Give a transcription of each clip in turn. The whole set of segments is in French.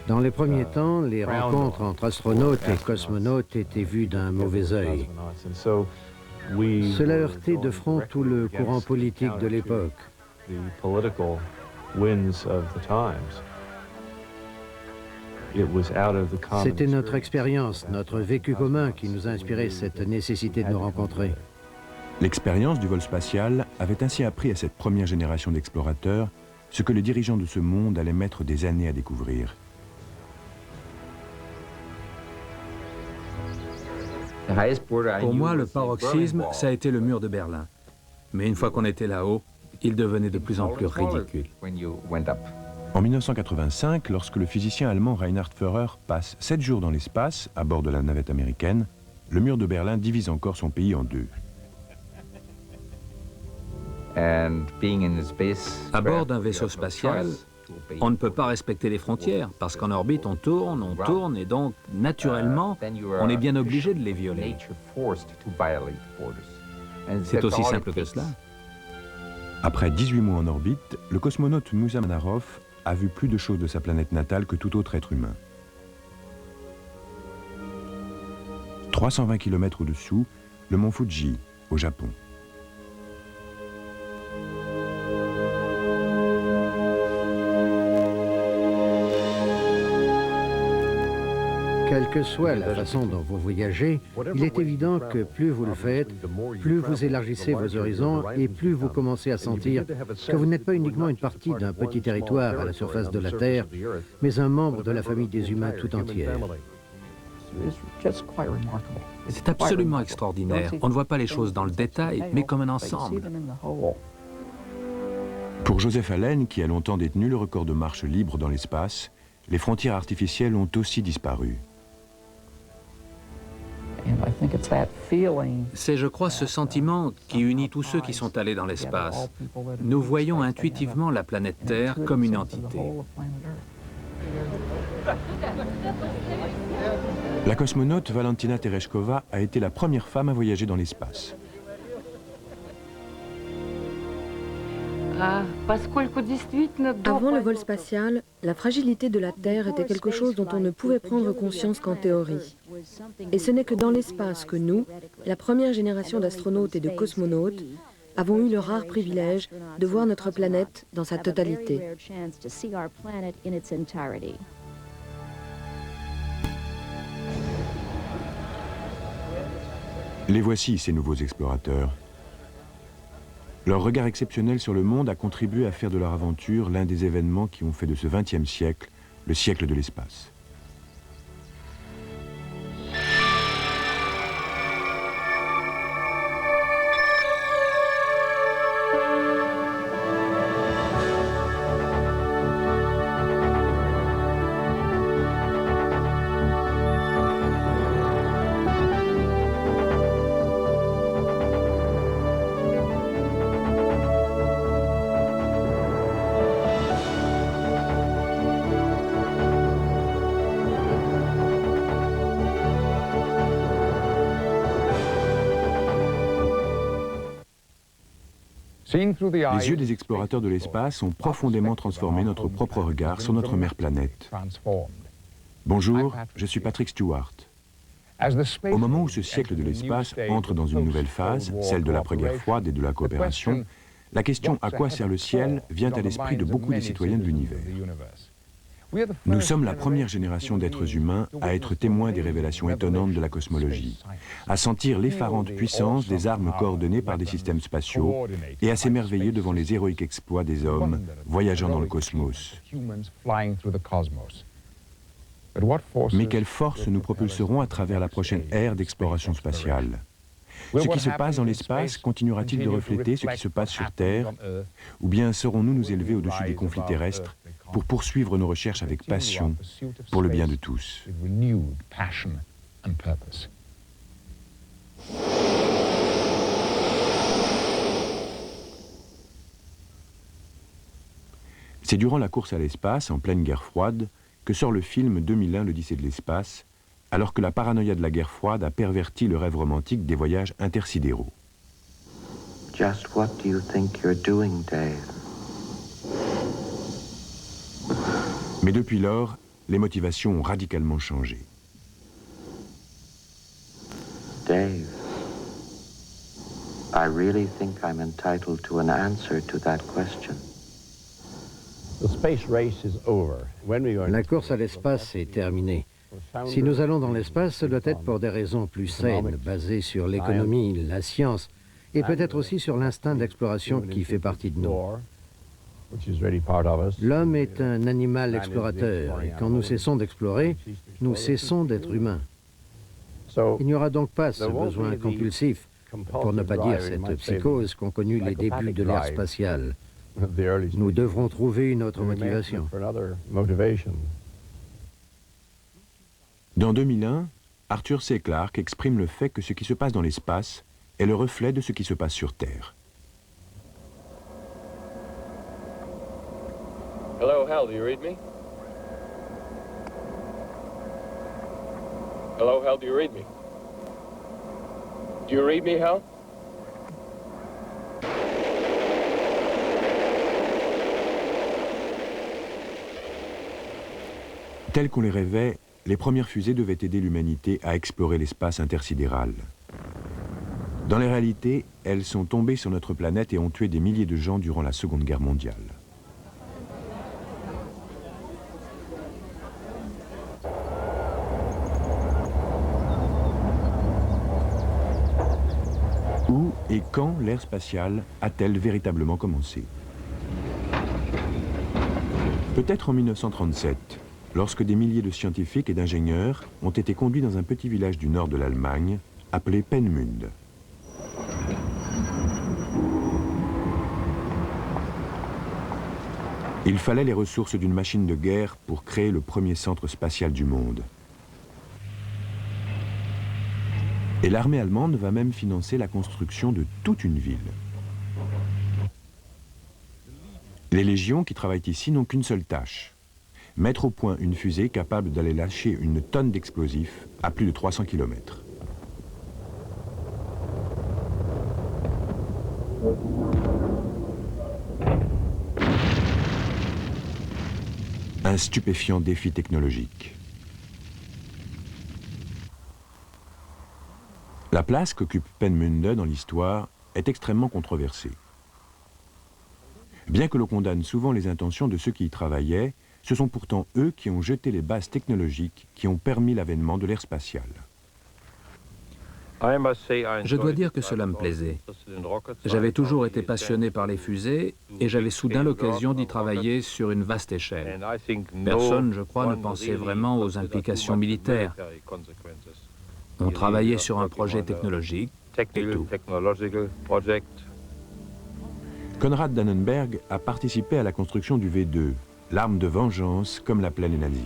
Dans les premiers temps, les rencontres entre astronautes et cosmonautes étaient vues d'un mauvais œil. Cela heurtait de front tout le courant politique de l'époque. C'était notre expérience, notre vécu commun qui nous a inspiré cette nécessité de nous rencontrer. L'expérience du vol spatial avait ainsi appris à cette première génération d'explorateurs ce que les dirigeants de ce monde allaient mettre des années à découvrir. Pour moi, le paroxysme, ça a été le mur de Berlin. Mais une fois qu'on était là-haut, il devenait de plus en plus ridicule. En 1985, lorsque le physicien allemand Reinhard Feurer passe 7 jours dans l'espace, à bord de la navette américaine, le mur de Berlin divise encore son pays en deux. À bord d'un vaisseau spatial, on ne peut pas respecter les frontières, parce qu'en orbite, on tourne, et donc, naturellement, on est bien obligé de les violer. C'est aussi simple que cela. Après 18 mois en orbite, le cosmonaute Musa Manarov a vu plus de choses de sa planète natale que tout autre être humain. 320 km au-dessous, le mont Fuji, au Japon. Quelle que soit la façon dont vous voyagez, il est évident que plus vous le faites, plus vous élargissez vos horizons et plus vous commencez à sentir que vous n'êtes pas uniquement une partie d'un petit territoire à la surface de la Terre, mais un membre de la famille des humains tout entière. C'est absolument extraordinaire. On ne voit pas les choses dans le détail, mais comme un ensemble. Pour Joseph Allen, qui a longtemps détenu le record de marche libre dans l'espace, les frontières artificielles ont aussi disparu. C'est, je crois, ce sentiment qui unit tous ceux qui sont allés dans l'espace. Nous voyons intuitivement la planète Terre comme une entité. La cosmonaute Valentina Tereshkova a été la première femme à voyager dans l'espace. Avant le vol spatial, la fragilité de la Terre était quelque chose dont on ne pouvait prendre conscience qu'en théorie. Et ce n'est que dans l'espace que nous, la première génération d'astronautes et de cosmonautes, avons eu le rare privilège de voir notre planète dans sa totalité. Les voici, ces nouveaux explorateurs. Leur regard exceptionnel sur le monde a contribué à faire de leur aventure l'un des événements qui ont fait de ce XXe siècle le siècle de l'espace. Les yeux des explorateurs de l'espace ont profondément transformé notre propre regard sur notre mère planète. Bonjour, je suis Patrick Stewart. Au moment où ce siècle de l'espace entre dans une nouvelle phase, celle de l'après-guerre froide et de la coopération, la question « à quoi sert le ciel ?» vient à l'esprit de beaucoup des citoyens de l'univers. Nous sommes la première génération d'êtres humains à être témoins des révélations étonnantes de la cosmologie, à sentir l'effarante puissance des armes coordonnées par des systèmes spatiaux et à s'émerveiller devant les héroïques exploits des hommes voyageant dans le cosmos. Mais quelles forces nous propulseront à travers la prochaine ère d'exploration spatiale ? Ce qui se passe dans l'espace continuera-t-il de refléter ce qui se passe sur Terre? Ou bien saurons-nous nous élever au-dessus des conflits terrestres pour poursuivre nos recherches avec passion pour le bien de tous? C'est durant la course à l'espace, en pleine guerre froide, que sort le film 2001, l'Odyssée de l'espace, alors que la paranoïa de la guerre froide a perverti le rêve romantique des voyages intersidéraux. Just what do you think you're doing, Dave? Mais depuis lors, les motivations ont radicalement changé. Dave, I really think I'm entitled to an answer to that question. La course à l'espace est terminée. Si nous allons dans l'espace, ce doit être pour des raisons plus saines, basées sur l'économie, la science, et peut-être aussi sur l'instinct d'exploration qui fait partie de nous. L'homme est un animal explorateur, et quand nous cessons d'explorer, nous cessons d'être humains. Il n'y aura donc pas ce besoin compulsif, pour ne pas dire cette psychose qu'ont connue les débuts de l'ère spatiale. Nous devrons trouver une autre motivation. Dans 2001, Arthur C. Clarke exprime le fait que ce qui se passe dans l'espace est le reflet de ce qui se passe sur Terre. Hello, Hal, do you read me? Hello, Hal, do you read me? Do you read me, Hal? Telles qu'on les rêvait, les premières fusées devaient aider l'humanité à explorer l'espace intersidéral. Dans la réalité, elles sont tombées sur notre planète et ont tué des milliers de gens durant la Seconde Guerre mondiale. Où et quand l'ère spatiale a-t-elle véritablement commencé? Peut-être en 1937, lorsque des milliers de scientifiques et d'ingénieurs ont été conduits dans un petit village du nord de l'Allemagne, appelé Peenemünde. Il fallait les ressources d'une machine de guerre pour créer le premier centre spatial du monde. Et l'armée allemande va même financer la construction de toute une ville. Les légions qui travaillent ici n'ont qu'une seule tâche: mettre au point une fusée capable d'aller lâcher une tonne d'explosifs à plus de 300 km. Un stupéfiant défi technologique. La place qu'occupe Peenemünde dans l'histoire est extrêmement controversée. Bien que l'on condamne souvent les intentions de ceux qui y travaillaient, ce sont pourtant eux qui ont jeté les bases technologiques qui ont permis l'avènement de l'ère spatiale. Je dois dire que cela me plaisait. J'avais toujours été passionné par les fusées et j'avais soudain l'occasion d'y travailler sur une vaste échelle. Personne, je crois, ne pensait vraiment aux implications militaires. On travaillait sur un projet technologique et tout. Konrad Dannenberg a participé à la construction du V2, l'arme de vengeance comme l'appelaient les nazis.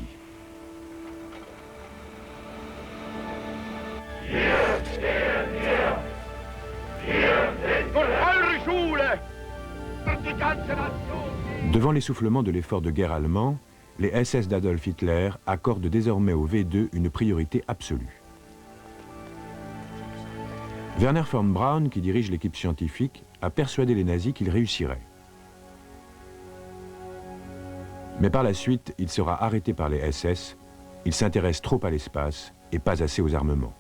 Devant l'essoufflement de l'effort de guerre allemand, les SS d'Adolf Hitler accordent désormais au V2 une priorité absolue. Werner von Braun, qui dirige l'équipe scientifique, a persuadé les nazis qu'ils réussiraient. Mais par la suite, il sera arrêté par les SS. Il s'intéresse trop à l'espace et pas assez aux armements.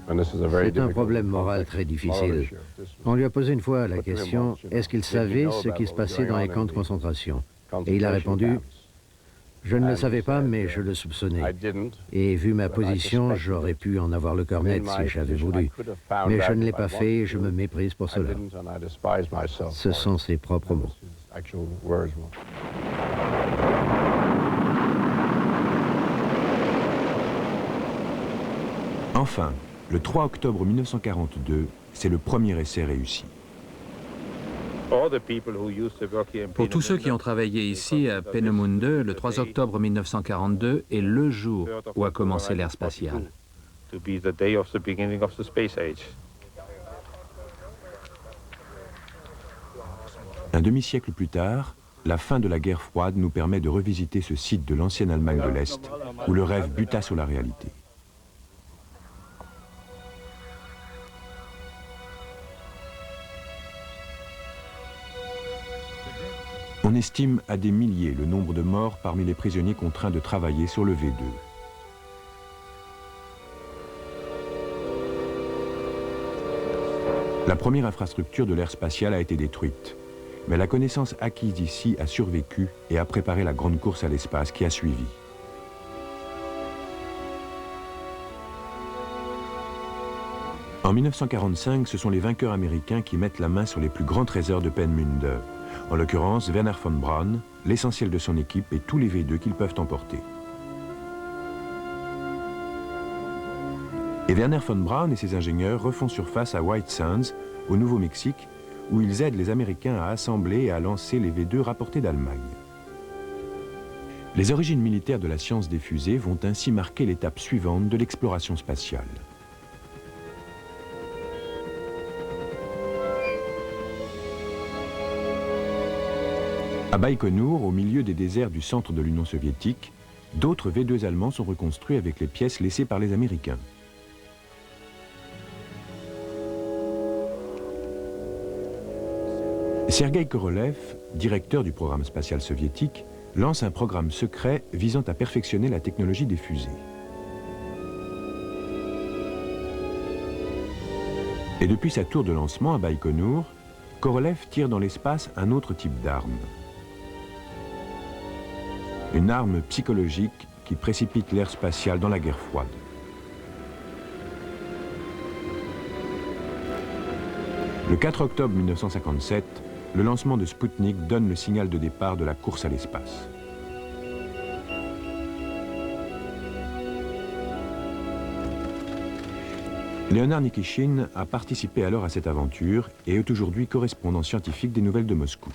C'est un problème moral très difficile. On lui a posé une fois la question, est-ce qu'il savait ce qui se passait dans les camps de concentration? Et il a répondu, je ne le savais pas, mais je le soupçonnais. Et vu ma position, j'aurais pu en avoir le cœur net si j'avais voulu. Mais je ne l'ai pas fait et je me méprise pour cela. Ce sont ses propres mots. Enfin, le 3 octobre 1942, c'est le premier essai réussi. Pour tous ceux qui ont travaillé ici à Peenemünde, le 3 octobre 1942 est le jour où a commencé l'ère spatiale. Un demi-siècle plus tard, la fin de la guerre froide nous permet de revisiter ce site de l'ancienne Allemagne de l'Est, où le rêve buta sur la réalité. On On estime à des milliers le nombre de morts parmi les prisonniers contraints de travailler sur le V2. La première infrastructure de l'ère spatiale a été détruite, mais la connaissance acquise ici a survécu et a préparé la grande course à l'espace qui a suivi. En 1945, ce sont les vainqueurs américains qui mettent la main sur les plus grands trésors de Peenemünde, en l'occurrence Wernher von Braun, l'essentiel de son équipe et tous les V2 qu'ils peuvent emporter. Et Wernher von Braun et ses ingénieurs refont surface à White Sands, au Nouveau-Mexique, où ils aident les Américains à assembler et à lancer les V2 rapportés d'Allemagne. Les origines militaires de la science des fusées vont ainsi marquer l'étape suivante de l'exploration spatiale. À Baïkonour, au milieu des déserts du centre de l'Union soviétique, d'autres V2 allemands sont reconstruits avec les pièces laissées par les Américains. Sergueï Korolev, directeur du programme spatial soviétique, lance un programme secret visant à perfectionner la technologie des fusées. Et depuis sa tour de lancement à Baïkonour, Korolev tire dans l'espace un autre type d'arme. Une arme psychologique qui précipite l'ère spatiale dans la guerre froide. Le 4 octobre 1957, le lancement de Sputnik donne le signal de départ de la course à l'espace. Léonard Nikishin a participé alors à cette aventure et est aujourd'hui correspondant scientifique des Nouvelles de Moscou.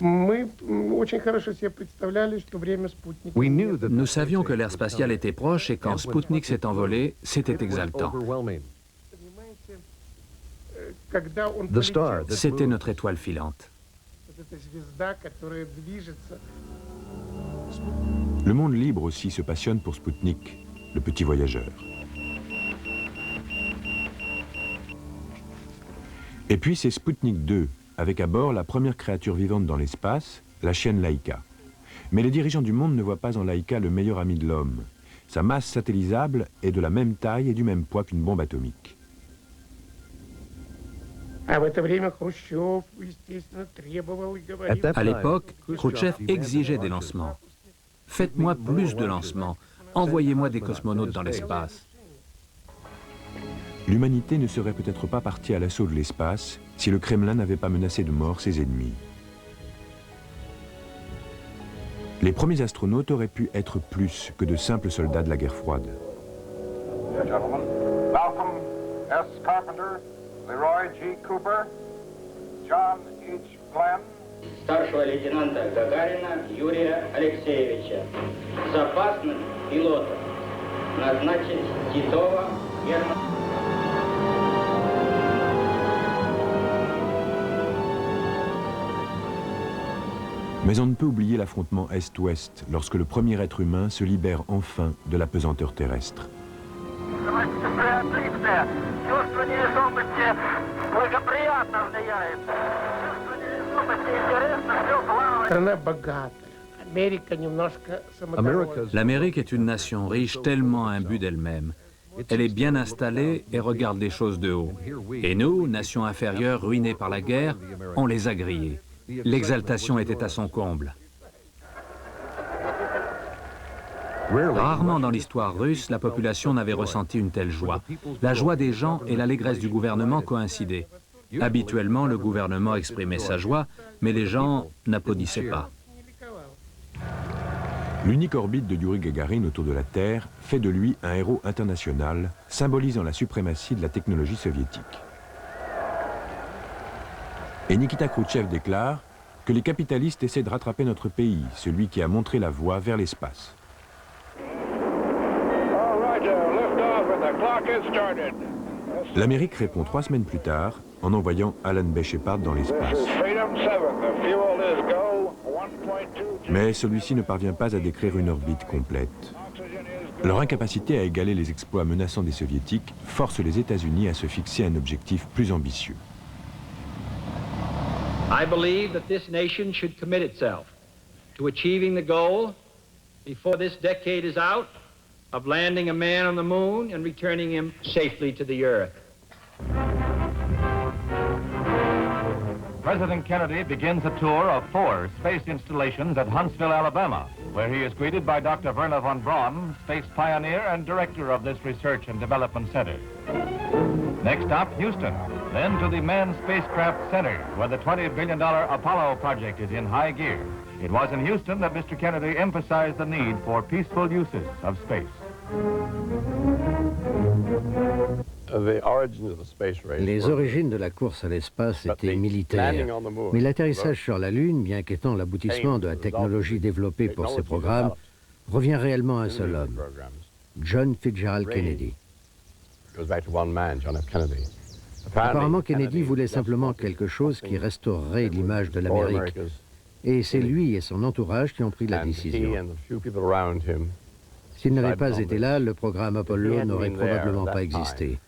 Nous savions que l'ère spatiale était proche et quand Sputnik s'est envolé, c'était exaltant. C'était notre étoile filante. Le monde libre aussi se passionne pour Sputnik, le petit voyageur. Et puis c'est Sputnik 2, avec à bord la première créature vivante dans l'espace, la chienne Laïka. Mais les dirigeants du monde ne voient pas en Laïka le meilleur ami de l'homme. Sa masse satellisable est de la même taille et du même poids qu'une bombe atomique. À l'époque, Khrouchtchev exigeait des lancements. Faites-moi plus de lancements. Envoyez-moi des cosmonautes dans l'espace. L'humanité ne serait peut-être pas partie à l'assaut de l'espace si le Kremlin n'avait pas menacé de mort ses ennemis. Les premiers astronautes auraient pu être plus que de simples soldats de la guerre froide. Malcolm S. Carpenter, Leroy G. Cooper, John H. Glenn, старшего лейтенанта Гагарина Юрия Алексеевича, запасных пилотов, назначить Титова Германа. Mais on ne peut oublier l'affrontement Est-Ouest lorsque le premier être humain se libère enfin de la pesanteur terrestre. L'Amérique est une nation riche, tellement imbue d'elle-même. Elle est bien installée et regarde les choses de haut. Et nous, nation inférieure, ruinée par la guerre, on les a grillés. L'exaltation était à son comble. Rarement dans l'histoire russe, la population n'avait ressenti une telle joie. La joie des gens et l'allégresse du gouvernement coïncidaient. Habituellement, le gouvernement exprimait sa joie, mais les gens n'applaudissaient pas. L'unique orbite de Yuri Gagarin autour de la Terre fait de lui un héros international, symbolisant la suprématie de la technologie soviétique. Et Nikita Khrouchtchev déclare que les capitalistes essaient de rattraper notre pays, celui qui a montré la voie vers l'espace. L'Amérique répond 3 semaines plus tard en envoyant Alan B. Shepard dans l'espace. Mais celui-ci ne parvient pas à décrire une orbite complète. Leur incapacité à égaler les exploits menaçants des soviétiques force les États-Unis à se fixer un objectif plus ambitieux. I believe that this nation should commit itself to achieving the goal, before this decade is out, of landing a man on the moon and returning him safely to the Earth. President Kennedy begins a tour of 4 space installations at Huntsville, Alabama, where he is greeted by Dr. Wernher von Braun, space pioneer and director of this research and development center. Next stop, Houston, then to the Manned Spacecraft Center, where the $20 billion Apollo project is in high gear. It was in Houston that Mr. Kennedy emphasized the need for peaceful uses of space. Les origines de la course à l'espace étaient militaires, mais l'atterrissage sur la Lune, bien qu'étant l'aboutissement de la technologie développée pour ces programmes, revient réellement à un seul homme, John Fitzgerald Kennedy. Apparemment, Kennedy voulait simplement quelque chose qui restaurerait l'image de l'Amérique, et c'est lui et son entourage qui ont pris la décision. S'il n'avait pas été là, le programme Apollo n'aurait probablement pas existé.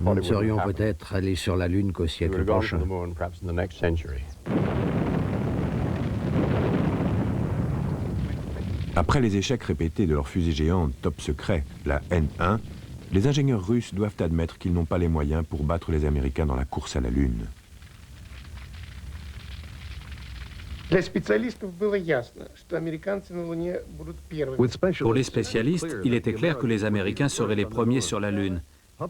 Nous ne serions peut-être allés sur la Lune qu'au siècle prochain. Après les échecs répétés de leur fusée géante top secret, la N1, les ingénieurs russes doivent admettre qu'ils n'ont pas les moyens pour battre les Américains dans la course à la Lune. Pour les spécialistes, il était clair que les Américains seraient les premiers sur la Lune.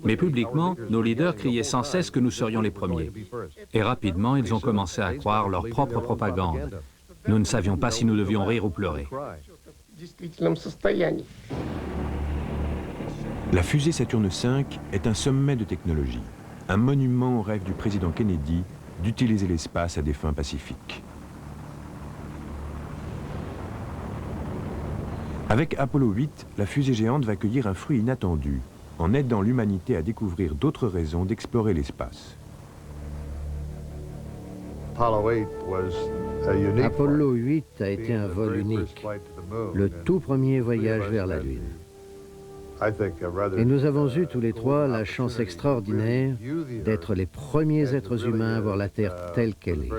Mais publiquement, nos leaders criaient sans cesse que nous serions les premiers. Et rapidement, ils ont commencé à croire leur propre propagande. Nous ne savions pas si nous devions rire ou pleurer. La fusée Saturne V est un sommet de technologie, un monument au rêve du président Kennedy d'utiliser l'espace à des fins pacifiques. Avec Apollo 8, la fusée géante va cueillir un fruit inattendu, en aidant l'humanité à découvrir d'autres raisons d'explorer l'espace. Apollo 8 a été un vol unique, le tout premier voyage vers la Lune. Et nous avons eu tous les trois la chance extraordinaire d'être les premiers êtres humains à voir la Terre telle qu'elle est.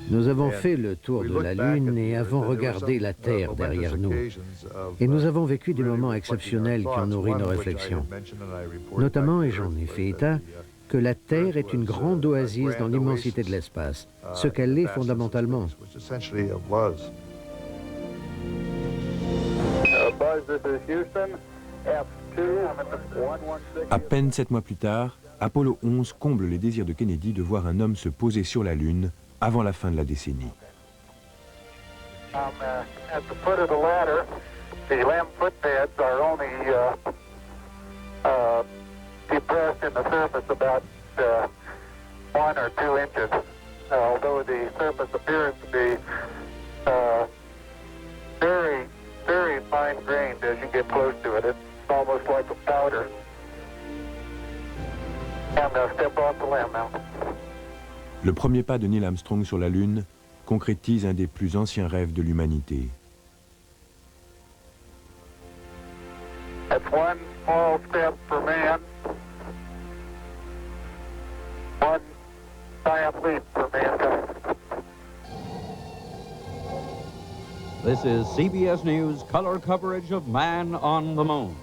Nous avons fait le tour de la Lune et avons regardé la Terre derrière nous. Et nous avons vécu des moments exceptionnels qui ont nourri nos réflexions. Notamment, et j'en ai fait état, que la Terre est une grande oasis dans l'immensité de l'espace, ce qu'elle est fondamentalement. À peine 7 mois plus tard, Apollo 11 comble les désirs de Kennedy de voir un homme se poser sur la Lune avant la fin de la décennie. At the foot of the ladder, the limb footbeds are only depressed in the surface about 1 or 2 inches, although the surface appears to be very, very fine-grained as you get close to it. It's almost like a powder. And step off the limb now. Le premier pas de Neil Armstrong sur la Lune concrétise un des plus anciens rêves de l'humanité. That's one small step for man, one giant leap for mankind. This is CBS News color coverage of Man on the Moon.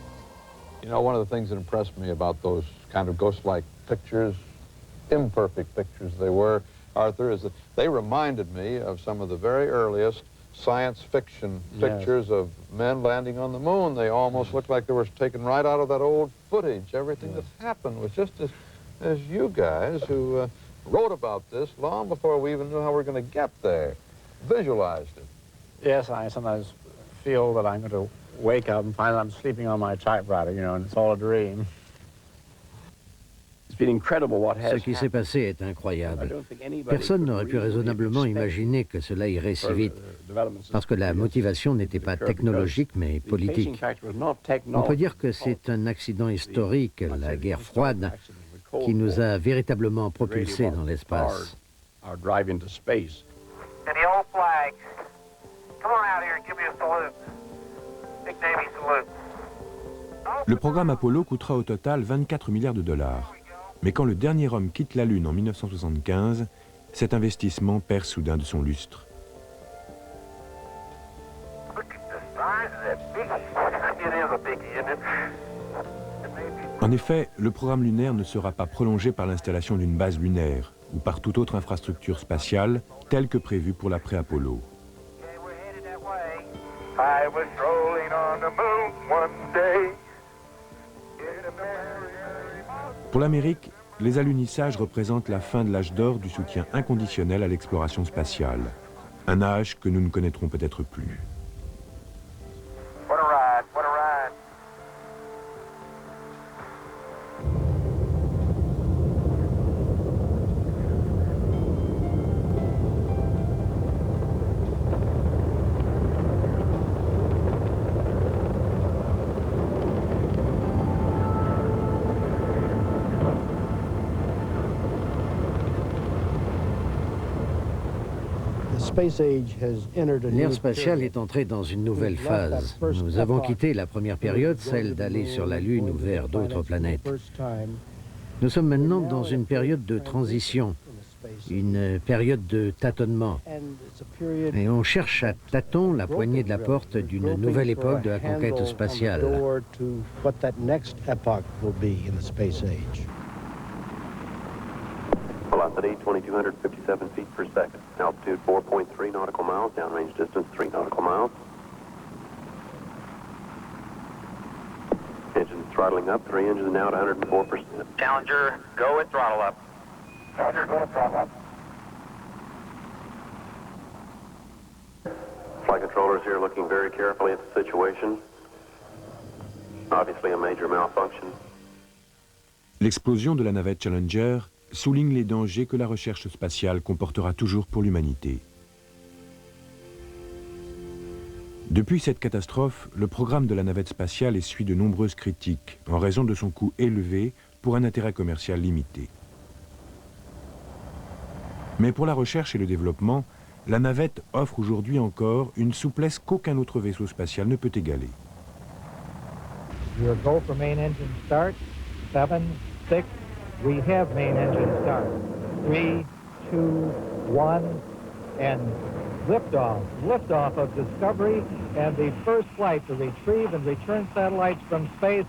You know, one of the things that impressed me about those kind of ghost-like pictures, imperfect pictures they were, Arthur, is that they reminded me of some of the very earliest science fiction pictures of men landing on the moon. They almost looked like they were taken right out of that old footage. Everything that happened was just as you guys who wrote about this long before we even knew how we were going to get there, visualized it. Yes, I sometimes feel that I'm going to wake up and find I'm sleeping on my typewriter, you know, and it's all a dream. Ce qui s'est passé est incroyable. Personne n'aurait pu raisonnablement imaginer que cela irait si vite, parce que la motivation n'était pas technologique, mais politique. On peut dire que c'est un accident historique, la guerre froide, qui nous a véritablement propulsés dans l'espace. Le programme Apollo coûtera au total 24 milliards de dollars. Mais quand le dernier homme quitte la Lune en 1975, cet investissement perd soudain de son lustre. En effet, le programme lunaire ne sera pas prolongé par l'installation d'une base lunaire ou par toute autre infrastructure spatiale telle que prévue pour l'après-Apollo. Pour l'Amérique, les alunissages représentent la fin de l'âge d'or du soutien inconditionnel à l'exploration spatiale. Un âge que nous ne connaîtrons peut-être plus. L'ère spatiale est entrée dans une nouvelle phase. Nous avons quitté la première période, celle d'aller sur la Lune ou vers d'autres planètes. Nous sommes maintenant dans une période de transition, une période de tâtonnement. Et on cherche à tâtons la poignée de la porte d'une nouvelle époque de la conquête spatiale. Velocity 2,257 feet per second. Altitude 4.3 nautical miles. Downrange distance 3 nautical miles. Engines throttling up. 3 engines now at 104%. Challenger, go with throttle up. Challenger, go with throttle up. Flight controllers here looking very carefully at the situation. Obviously a major malfunction. L'explosion de la navette Challenger souligne les dangers que la recherche spatiale comportera toujours pour l'humanité. Depuis cette catastrophe, le programme de la navette spatiale essuie de nombreuses critiques en raison de son coût élevé pour un intérêt commercial limité. Mais pour la recherche et le développement, la navette offre aujourd'hui encore une souplesse qu'aucun autre vaisseau spatial ne peut égaler. Your go for main engine start, 7, 6. We have main engine start. 3, 2, 1, and liftoff. Liftoff of Discovery and the first flight to retrieve and return satellites from space.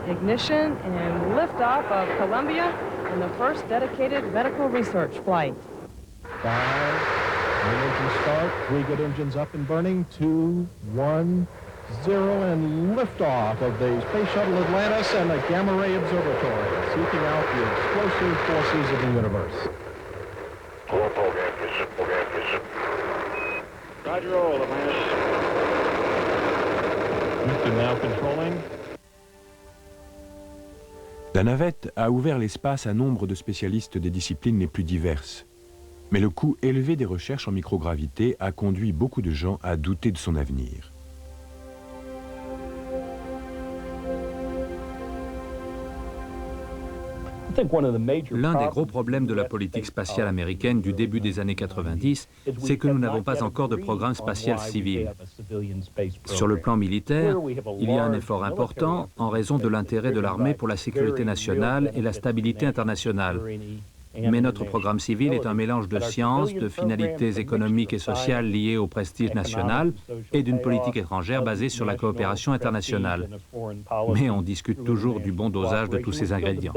Ignition and liftoff of Columbia and the first dedicated medical research flight. 5, main engine start, 3 good engines up and burning, 2, 1, 0, and liftoff of the Space Shuttle Atlantis and the Gamma Ray Observatory, seeking out the explosive forces of the universe. Roger, roll, Atlantis. Houston now controlling. La navette a ouvert l'espace à nombre de spécialistes des disciplines les plus diverses. Mais le coût élevé des recherches en microgravité a conduit beaucoup de gens à douter de son avenir. L'un des gros problèmes de la politique spatiale américaine du début des années 90, c'est que nous n'avons pas encore de programme spatial civil. Sur le plan militaire, il y a un effort important en raison de l'intérêt de l'armée pour la sécurité nationale et la stabilité internationale. Mais notre programme civil est un mélange de sciences, de finalités économiques et sociales liées au prestige national et d'une politique étrangère basée sur la coopération internationale. Mais on discute toujours du bon dosage de tous ces ingrédients.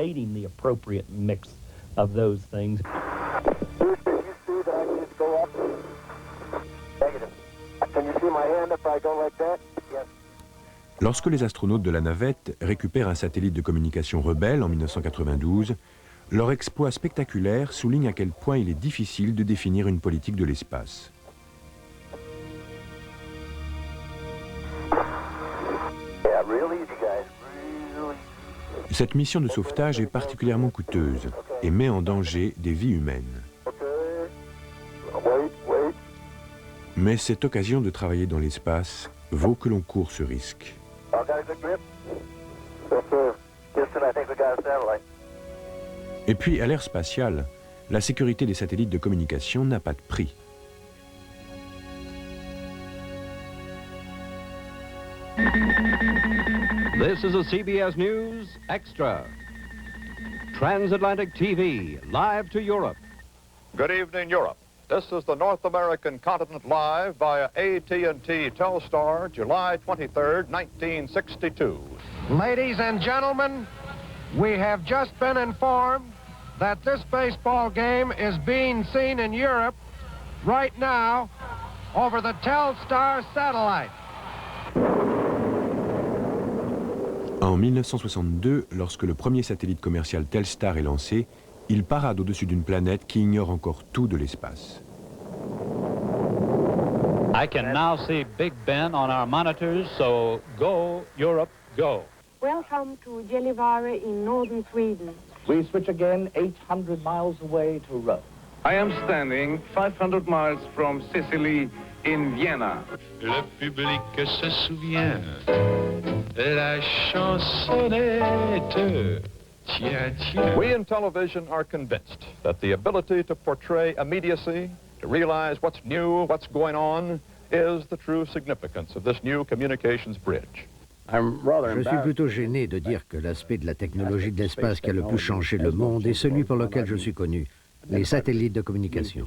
Lorsque les astronautes de la navette récupèrent un satellite de communication rebelle en 1992, leur exploit spectaculaire souligne à quel point il est difficile de définir une politique de l'espace. Cette mission de sauvetage est particulièrement coûteuse et met en danger des vies humaines. Mais cette occasion de travailler dans l'espace vaut que l'on court ce risque. Et puis, à l'ère spatiale, la sécurité des satellites de communication n'a pas de prix. This is a CBS News Extra. Transatlantic TV, live to Europe. Good evening, Europe. This is the North American continent live via AT&T Telstar, July 23rd, 1962. Ladies and gentlemen, we have just been informed that this baseball game is being seen in Europe right now over the Telstar satellite. En 1962, lorsque le premier satellite commercial Telstar est lancé, il parade au-dessus d'une planète qui ignore encore tout de l'espace. I can now see Big Ben on our monitors, so go, Europe, go. Welcome to Gällivare in northern Sweden. We switch again 800 miles away to Rome. I am standing 500 miles from Sicily in Vienna. Le public se souvient de la chansonnette. Tiens, tiens. We in television are convinced that the ability to portray immediacy, to realize what's new, what's going on, is the true significance of this new communications bridge. Je suis plutôt gêné de dire que l'aspect de la technologie de l'espace qui a le plus changé le monde est celui pour lequel je suis connu, les satellites de communication.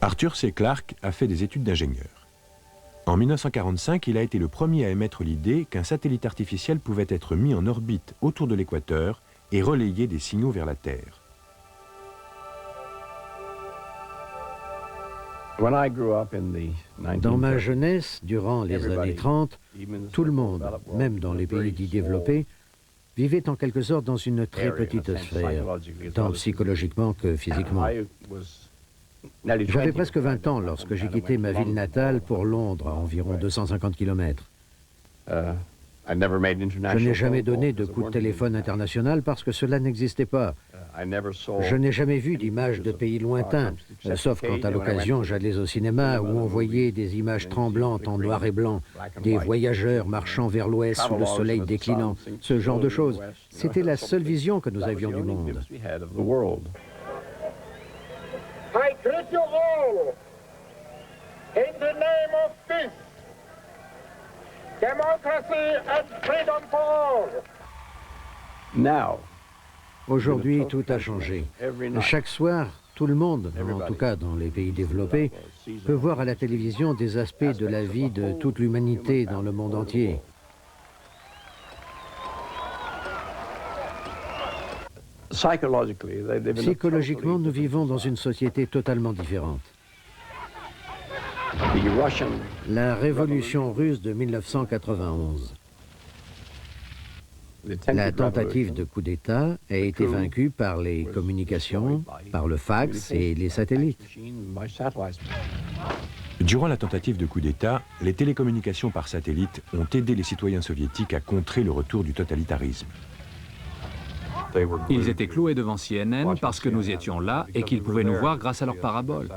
Arthur C. Clarke a fait des études d'ingénieur. En 1945, il a été le premier à émettre l'idée qu'un satellite artificiel pouvait être mis en orbite autour de l'équateur et relayer des signaux vers la Terre. Dans ma jeunesse, durant les années 30, tout le monde, même dans les pays dits développés, vivait en quelque sorte dans une très petite sphère, tant psychologiquement que physiquement. J'avais presque 20 ans lorsque j'ai quitté ma ville natale pour Londres, à environ 250 km. Je n'ai jamais donné de coup de téléphone international parce que cela n'existait pas. Je n'ai jamais vu d'images de pays lointains, sauf quand à l'occasion j'allais au cinéma où on voyait des images tremblantes en noir et blanc, des voyageurs marchant vers l'ouest sous le soleil déclinant, ce genre de choses. C'était la seule vision que nous avions du monde. I greet you all in the name of peace, democracy and freedom for all. Aujourd'hui, tout a changé. Chaque soir, tout le monde, en tout cas dans les pays développés, peut voir à la télévision des aspects de la vie de toute l'humanité dans le monde entier. Psychologiquement, nous vivons dans une société totalement différente. La révolution russe de 1991. La tentative de coup d'État a été vaincue par les communications, par le fax et les satellites. Durant la tentative de coup d'État, les télécommunications par satellite ont aidé les citoyens soviétiques à contrer le retour du totalitarisme. Ils étaient cloués devant CNN parce que nous étions là et qu'ils pouvaient nous voir grâce à leurs paraboles.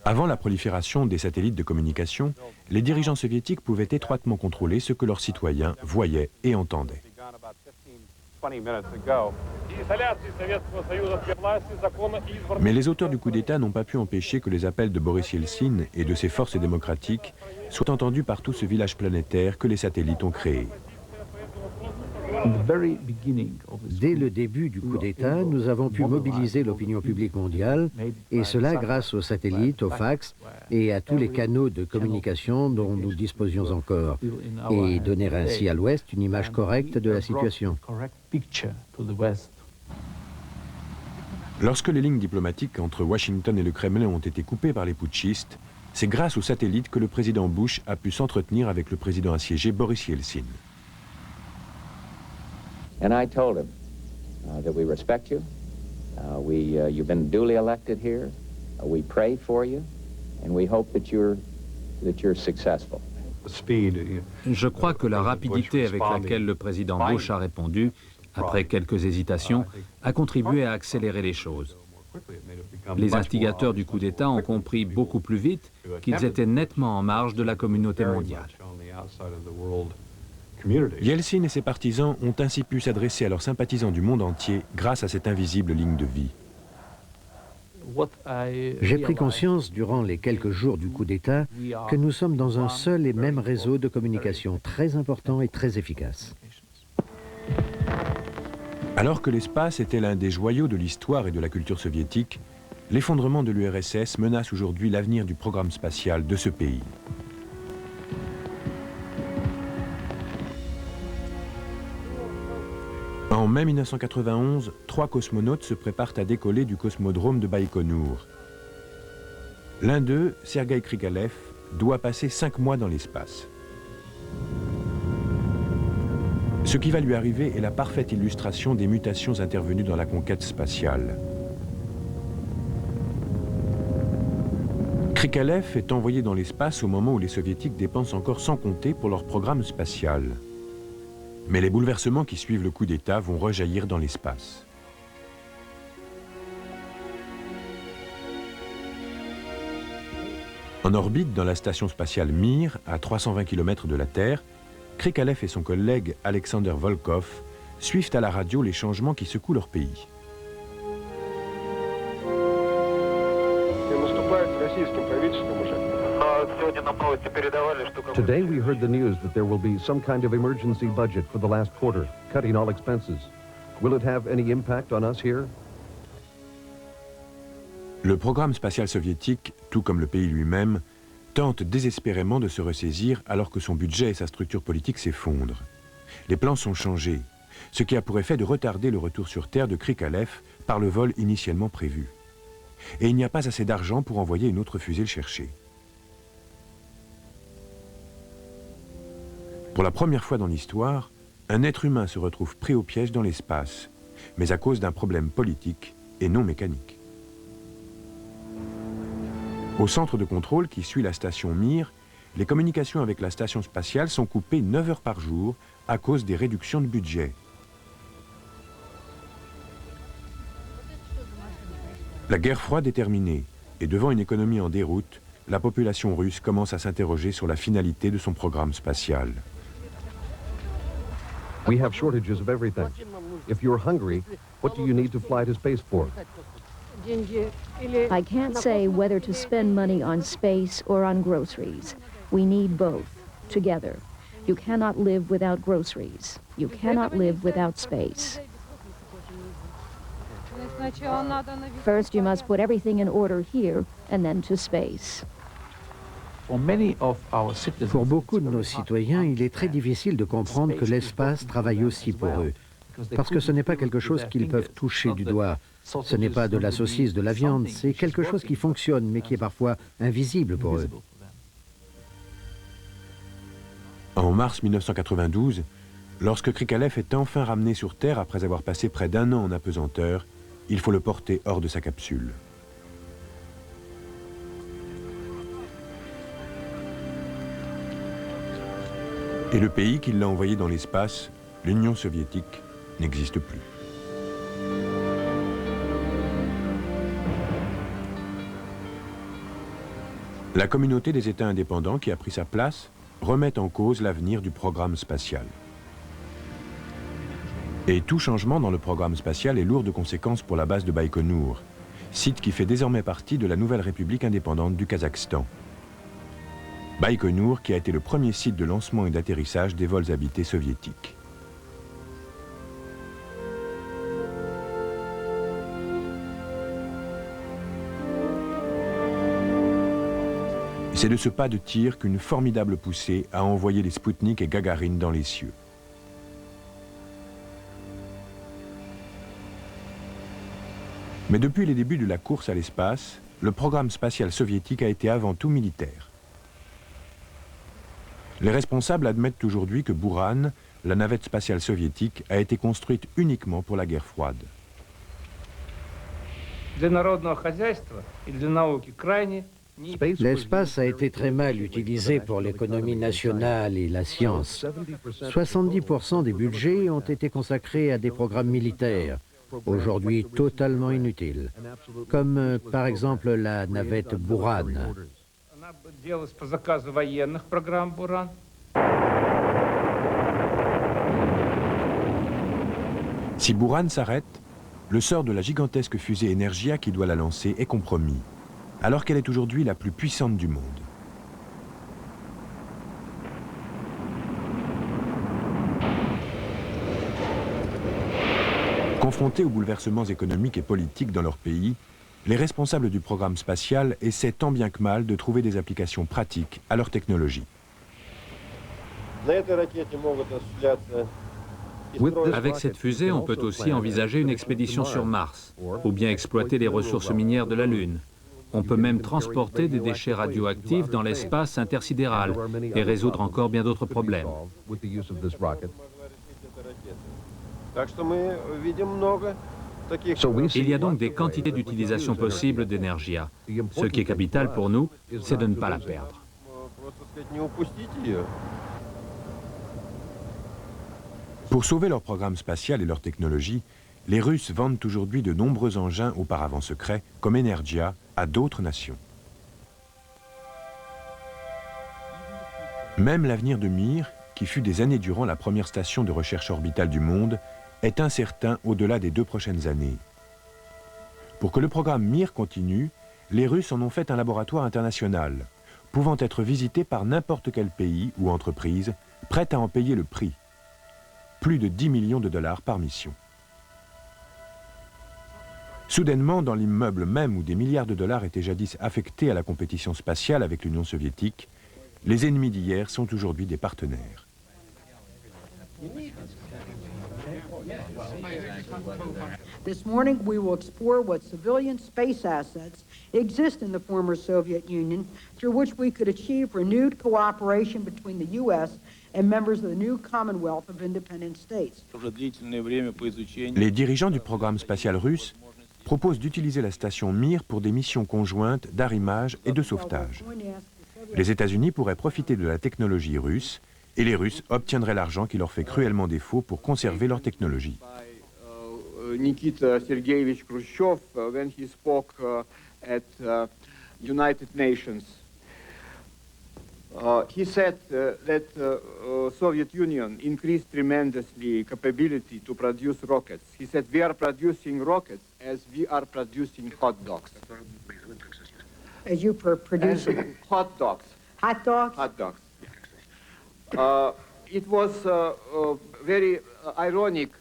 Avant la prolifération des satellites de communication, les dirigeants soviétiques pouvaient étroitement contrôler ce que leurs citoyens voyaient et entendaient. Mais les auteurs du coup d'État n'ont pas pu empêcher que les appels de Boris Yeltsin et de ses forces démocratiques soient entendus par tout ce village planétaire que les satellites ont créé. Dès le début du coup d'État, nous avons pu mobiliser l'opinion publique mondiale, et cela grâce aux satellites, aux fax et à tous les canaux de communication dont nous disposions encore, et donner ainsi à l'Ouest une image correcte de la situation. Lorsque les lignes diplomatiques entre Washington et le Kremlin ont été coupées par les putschistes, c'est grâce aux satellites que le président Bush a pu s'entretenir avec le président assiégé Boris Yeltsin. And I told him that we respect you. You've been duly elected here. We pray for you, and we hope that you're successful. Je crois que la rapidité avec laquelle le président Bush a répondu, après quelques hésitations, a contribué à accélérer les choses. Les instigateurs du coup d'État ont compris beaucoup plus vite qu'ils étaient nettement en marge de la communauté mondiale. Yeltsin et ses partisans ont ainsi pu s'adresser à leurs sympathisants du monde entier grâce à cette invisible ligne de vie. J'ai pris conscience durant les quelques jours du coup d'État que nous sommes dans un seul et même réseau de communication très important et très efficace. Alors que l'espace était l'un des joyaux de l'histoire et de la culture soviétique, l'effondrement de l'URSS menace aujourd'hui l'avenir du programme spatial de ce pays. En mai 1991, 3 cosmonautes se préparent à décoller du cosmodrome de Baïkonour. L'un d'eux, Sergueï Krikalev, doit passer 5 mois dans l'espace. Ce qui va lui arriver est la parfaite illustration des mutations intervenues dans la conquête spatiale. Krikalev est envoyé dans l'espace au moment où les Soviétiques dépensent encore sans compter pour leur programme spatial. Mais les bouleversements qui suivent le coup d'État vont rejaillir dans l'espace. En orbite dans la station spatiale Mir, à 320 km de la Terre, Krikalev et son collègue Alexander Volkov suivent à la radio les changements qui secouent leur pays. Today we heard the news that there will be some kind of emergency budget for the last quarter, cutting all expenses. Will it have any impact on us here? Le programme spatial soviétique, tout comme le pays lui-même, tente désespérément de se ressaisir alors que son budget et sa structure politique s'effondrent. Les plans sont changés, ce qui a pour effet de retarder le retour sur Terre de Krikalev par le vol initialement prévu. Et il n'y a pas assez d'argent pour envoyer une autre fusée le chercher. Pour la première fois dans l'histoire, un être humain se retrouve pris au piège dans l'espace, mais à cause d'un problème politique et non mécanique. Au centre de contrôle qui suit la station Mir, les communications avec la station spatiale sont coupées 9 heures par jour à cause des réductions de budget. La guerre froide est terminée, et devant une économie en déroute, la population russe commence à s'interroger sur la finalité de son programme spatial. We have shortages of everything. If you're hungry, what do you need to fly to space for? I can't say whether to spend money on space or on groceries. We need both, together. You cannot live without groceries. You cannot live without space. First, you must put everything in order here, and then to space. Pour beaucoup de nos citoyens, il est très difficile de comprendre que l'espace travaille aussi pour eux, parce que ce n'est pas quelque chose qu'ils peuvent toucher du doigt. Ce n'est pas de la saucisse, de la viande, c'est quelque chose qui fonctionne, mais qui est parfois invisible pour eux. En mars 1992, lorsque Krikalev est enfin ramené sur Terre après avoir passé près d'1 an en apesanteur, il faut le porter hors de sa capsule. Et le pays qui l'a envoyé dans l'espace, l'Union soviétique, n'existe plus. La communauté des États indépendants qui a pris sa place remet en cause l'avenir du programme spatial. Et tout changement dans le programme spatial est lourd de conséquences pour la base de Baïkonour, site qui fait désormais partie de la nouvelle République indépendante du Kazakhstan. Baïkonour qui a été le premier site de lancement et d'atterrissage des vols habités soviétiques. C'est de ce pas de tir qu'une formidable poussée a envoyé les Spoutnik et Gagarine dans les cieux. Mais depuis les débuts de la course à l'espace, le programme spatial soviétique a été avant tout militaire. Les responsables admettent aujourd'hui que Buran, la navette spatiale soviétique, a été construite uniquement pour la guerre froide. L'espace a été très mal utilisé pour l'économie nationale et la science. 70% des budgets ont été consacrés à des programmes militaires, aujourd'hui totalement inutiles, comme par exemple la navette Buran. Si Buran s'arrête, le sort de la gigantesque fusée Energia qui doit la lancer est compromis, alors qu'elle est aujourd'hui la plus puissante du monde. Confrontés aux bouleversements économiques et politiques dans leur pays, les responsables du programme spatial essaient tant bien que mal de trouver des applications pratiques à leur technologie. Avec cette fusée, on peut aussi envisager une expédition sur Mars, ou bien exploiter les ressources minières de la Lune. On peut même transporter des déchets radioactifs dans l'espace intersidéral et résoudre encore bien d'autres problèmes. Il y a donc des quantités d'utilisation possibles d'Energia. Ce qui est capital pour nous, c'est de ne pas la perdre. Pour sauver leur programme spatial et leur technologie, les Russes vendent aujourd'hui de nombreux engins auparavant secrets, comme Energia, à d'autres nations. Même l'avenir de Mir, qui fut des années durant la première station de recherche orbitale du monde, est incertain au-delà des 2 prochaines années. Pour que le programme Mir continue, les Russes en ont fait un laboratoire international, pouvant être visité par n'importe quel pays ou entreprise prête à en payer le prix. Plus de 10 millions de dollars par mission. Soudainement, dans l'immeuble même où des milliards de dollars étaient jadis affectés à la compétition spatiale avec l'Union soviétique, les ennemis d'hier sont aujourd'hui des partenaires. This morning, we will explore what civilian space assets exist in the former Soviet Union through which we could achieve renewed cooperation between the U.S. and members of the new Commonwealth of Independent States. Les dirigeants du programme spatial russe proposent d'utiliser la station Mir pour des missions conjointes d'arrimage et de sauvetage. Les États-Unis pourraient profiter de la technologie russe et les Russes obtiendraient l'argent qui leur fait cruellement défaut pour conserver leur technologie. Nikita Sergeyevich Khrushchev, when he spoke at United Nations, he said that Soviet Union increased tremendously capability to produce rockets. He said we are producing rockets as we are producing hot dogs. As you producing hot dogs. Hot dogs? Hot dogs. It was very ironic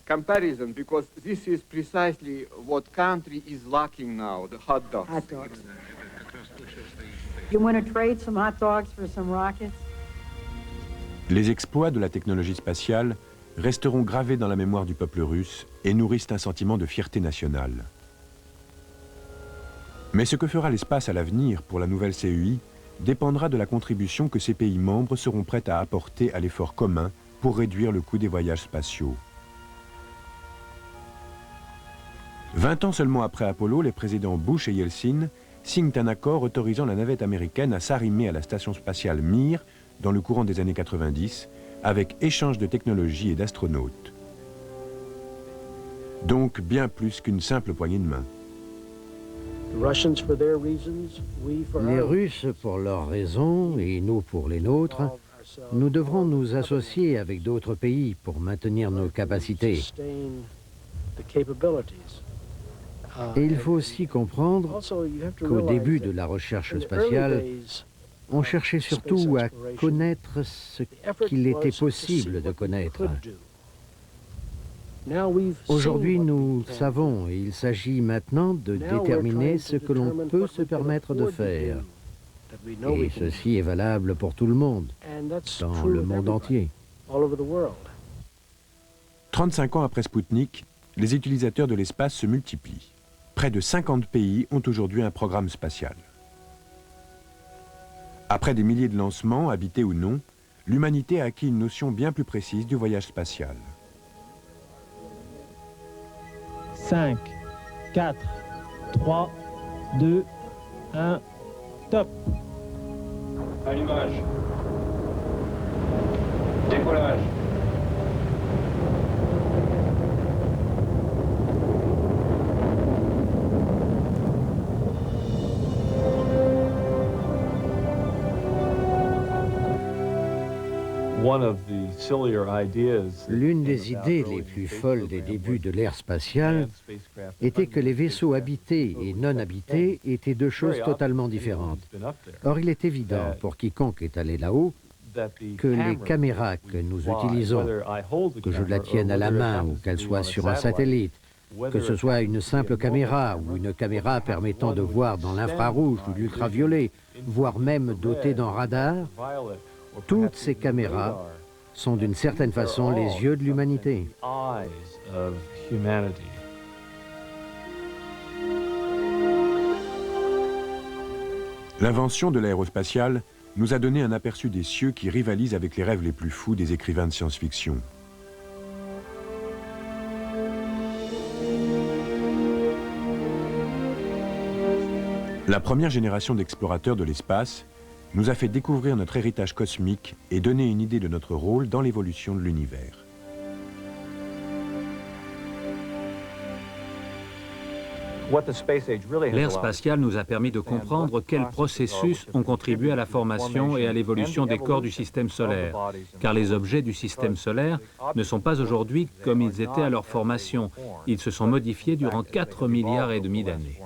comparison because this is precisely what country is lacking now, the hot dogs. Hot dogs. You want to trade some hot dogs for some rockets? Les exploits de la technologie spatiale resteront gravés dans la mémoire du peuple russe et nourrissent un sentiment de fierté nationale. Mais ce que fera l'espace à l'avenir pour la nouvelle CEI dépendra de la contribution que ces pays membres seront prêts à apporter à l'effort commun pour réduire le coût des voyages spatiaux. 20 ans seulement après Apollo, les présidents Bush et Yeltsin signent un accord autorisant la navette américaine à s'arrimer à la station spatiale Mir dans le courant des années 90, avec échange de technologies et d'astronautes. Donc bien plus qu'une simple poignée de main. Les Russes pour leurs raisons et nous pour les nôtres, nous devrons nous associer avec d'autres pays pour maintenir nos capacités. Et il faut aussi comprendre qu'au début de la recherche spatiale, on cherchait surtout à connaître ce qu'il était possible de connaître. Aujourd'hui, nous savons et il s'agit maintenant de déterminer ce que l'on peut se permettre de faire. Et ceci est valable pour tout le monde, dans le monde entier. 35 ans après Spoutnik, les utilisateurs de l'espace se multiplient. Près de 50 pays ont aujourd'hui un programme spatial. Après des milliers de lancements, habités ou non, l'humanité a acquis une notion bien plus précise du voyage spatial. 5, 4, 3, 2, 1, top. Allumage. Décollage. L'une des idées les plus folles des débuts de l'ère spatiale était que les vaisseaux habités et non habités étaient deux choses totalement différentes. Or, il est évident pour quiconque est allé là-haut que les caméras que nous utilisons, que je la tienne à la main ou qu'elle soit sur un satellite, que ce soit une simple caméra ou une caméra permettant de voir dans l'infrarouge ou l'ultraviolet, voire même dotée d'un radar, toutes ces caméras sont d'une certaine façon les yeux de l'humanité. L'invention de l'aérospatiale nous a donné un aperçu des cieux qui rivalisent avec les rêves les plus fous des écrivains de science-fiction. La première génération d'explorateurs de l'espace nous a fait découvrir notre héritage cosmique et donner une idée de notre rôle dans l'évolution de l'univers. L'ère spatiale nous a permis de comprendre quels processus ont contribué à la formation et à l'évolution des corps du système solaire, car les objets du système solaire ne sont pas aujourd'hui comme ils étaient à leur formation. Ils se sont modifiés durant 4,5 milliards d'années.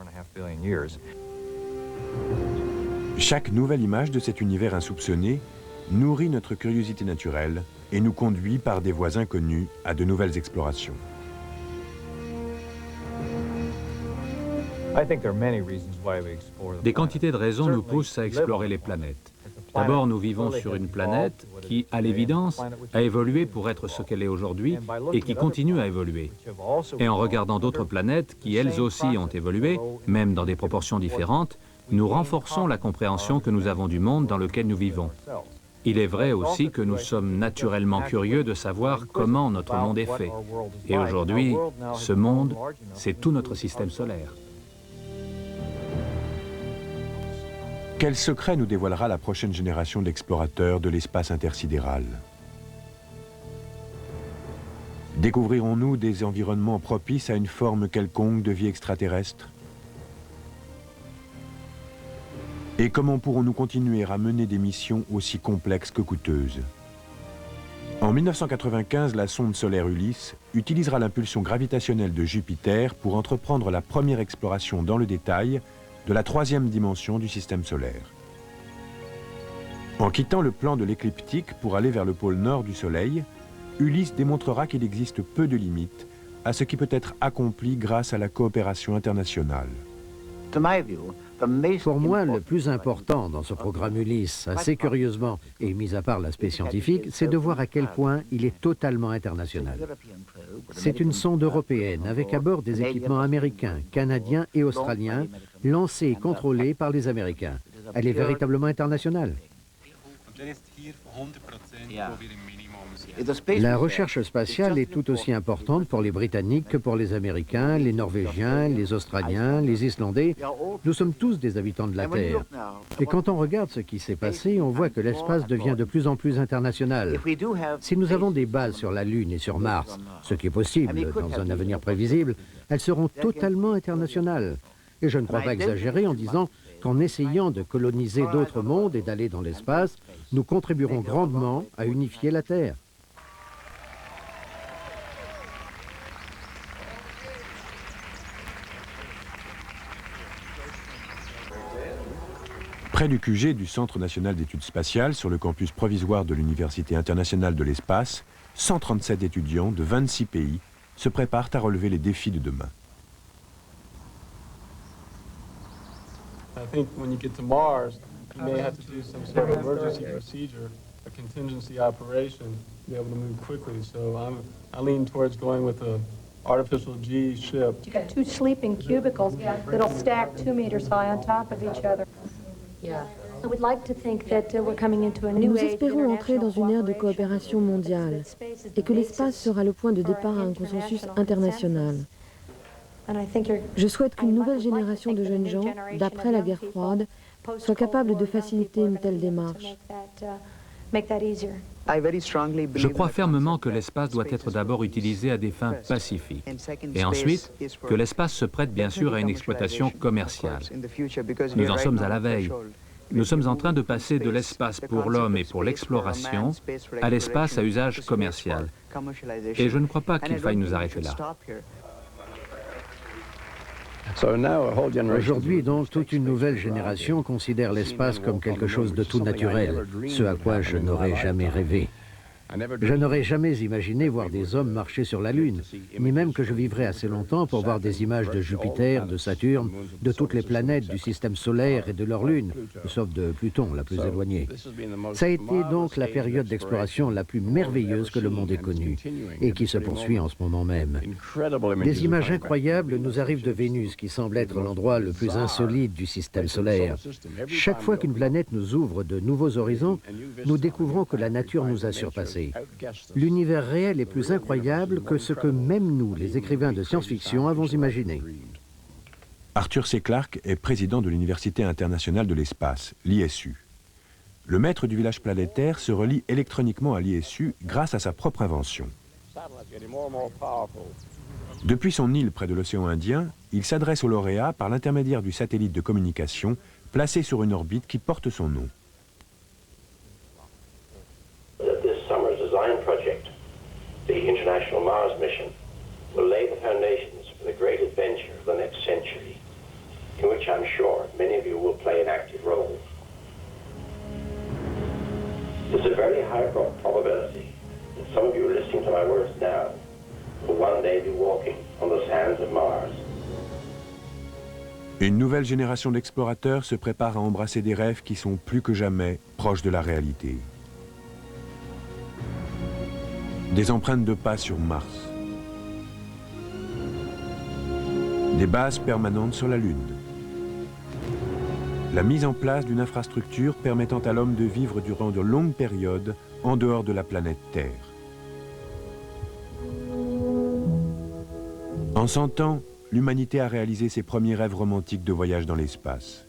Chaque nouvelle image de cet univers insoupçonné nourrit notre curiosité naturelle et nous conduit par des voies inconnues à de nouvelles explorations. Des quantités de raisons nous poussent à explorer les planètes. D'abord, nous vivons sur une planète qui, à l'évidence, a évolué pour être ce qu'elle est aujourd'hui et qui continue à évoluer. Et en regardant d'autres planètes qui, elles aussi, ont évolué, même dans des proportions différentes, nous renforçons la compréhension que nous avons du monde dans lequel nous vivons. Il est vrai aussi que nous sommes naturellement curieux de savoir comment notre monde est fait. Et aujourd'hui, ce monde, c'est tout notre système solaire. Quel secret nous dévoilera la prochaine génération d'explorateurs de l'espace intersidéral? Découvrirons-nous des environnements propices à une forme quelconque de vie extraterrestre? Et comment pourrons-nous continuer à mener des missions aussi complexes que coûteuses? En 1995, la sonde solaire Ulysse utilisera l'impulsion gravitationnelle de Jupiter pour entreprendre la première exploration dans le détail de la troisième dimension du système solaire. En quittant le plan de l'écliptique pour aller vers le pôle nord du Soleil, Ulysse démontrera qu'il existe peu de limites à ce qui peut être accompli grâce à la coopération internationale. Pour moi, le plus important dans ce programme Ulysse, assez curieusement, et mis à part l'aspect scientifique, c'est de voir à quel point il est totalement international. C'est une sonde européenne avec à bord des équipements américains, canadiens et australiens, lancés et contrôlés par les Américains. Elle est véritablement internationale. La recherche spatiale est tout aussi importante pour les Britanniques que pour les Américains, les Norvégiens, les Australiens, les Islandais. Nous sommes tous des habitants de la Terre. Et quand on regarde ce qui s'est passé, on voit que l'espace devient de plus en plus international. Si nous avons des bases sur la Lune et sur Mars, ce qui est possible dans un avenir prévisible, elles seront totalement internationales. Et je ne crois pas exagérer en disant qu'en essayant de coloniser d'autres mondes et d'aller dans l'espace, nous contribuerons grandement à unifier la Terre. Près du QG du Centre national d'études spatiales, sur le campus provisoire de l'Université internationale de l'espace, 137 étudiants de 26 pays se préparent à relever les défis de demain. I think when you get to Mars, you may have to do some sort of emergency procedure, a contingency operation, to be able to move quickly. So I lean towards going with a artificial G ship. You got two sleeping cubicles that'll stack 2 meters high on top of each other. Nous espérons entrer dans une ère de coopération mondiale et que l'espace sera le point de départ à un consensus international. Je souhaite qu'une nouvelle génération de jeunes gens, d'après la guerre froide, soit capable de faciliter une telle démarche. Je crois fermement que l'espace doit être d'abord utilisé à des fins pacifiques et ensuite que l'espace se prête bien sûr à une exploitation commerciale. Nous en sommes à la veille. Nous sommes en train de passer de l'espace pour l'homme et pour l'exploration à l'espace à usage commercial. Et je ne crois pas qu'il faille nous arrêter là. Aujourd'hui, donc, toute une nouvelle génération considère l'espace comme quelque chose de tout naturel, ce à quoi je n'aurais jamais rêvé. Je n'aurais jamais imaginé voir des hommes marcher sur la Lune, ni même que je vivrais assez longtemps pour voir des images de Jupiter, de Saturne, de toutes les planètes du système solaire et de leurs lunes, sauf de Pluton, la plus éloignée. Ça a été donc la période d'exploration la plus merveilleuse que le monde ait connue, et qui se poursuit en ce moment même. Des images incroyables nous arrivent de Vénus, qui semble être l'endroit le plus insolite du système solaire. Chaque fois qu'une planète nous ouvre de nouveaux horizons, nous découvrons que la nature nous a surpassés. L'univers réel est plus incroyable que ce que même nous, les écrivains de science-fiction, avons imaginé. Arthur C. Clarke est président de l'Université internationale de l'espace, l'ISU. Le maître du village planétaire se relie électroniquement à l'ISU grâce à sa propre invention. Depuis son île près de l'océan Indien, il s'adresse aux lauréats par l'intermédiaire du satellite de communication placé sur une orbite qui porte son nom. Project, the International Mars mission, will lay the foundations for the great adventure of the next century, in which I'm sure many of you will play an active role. There's a very high probability that some of you listening to my words now will one day be walking on the sands of Mars. Une nouvelle génération d'explorateurs se prépare à embrasser des rêves qui sont plus que jamais proches de la réalité. Des empreintes de pas sur Mars. Des bases permanentes sur la Lune. La mise en place d'une infrastructure permettant à l'homme de vivre durant de longues périodes en dehors de la planète Terre. En 100 ans, l'humanité a réalisé ses premiers rêves romantiques de voyage dans l'espace.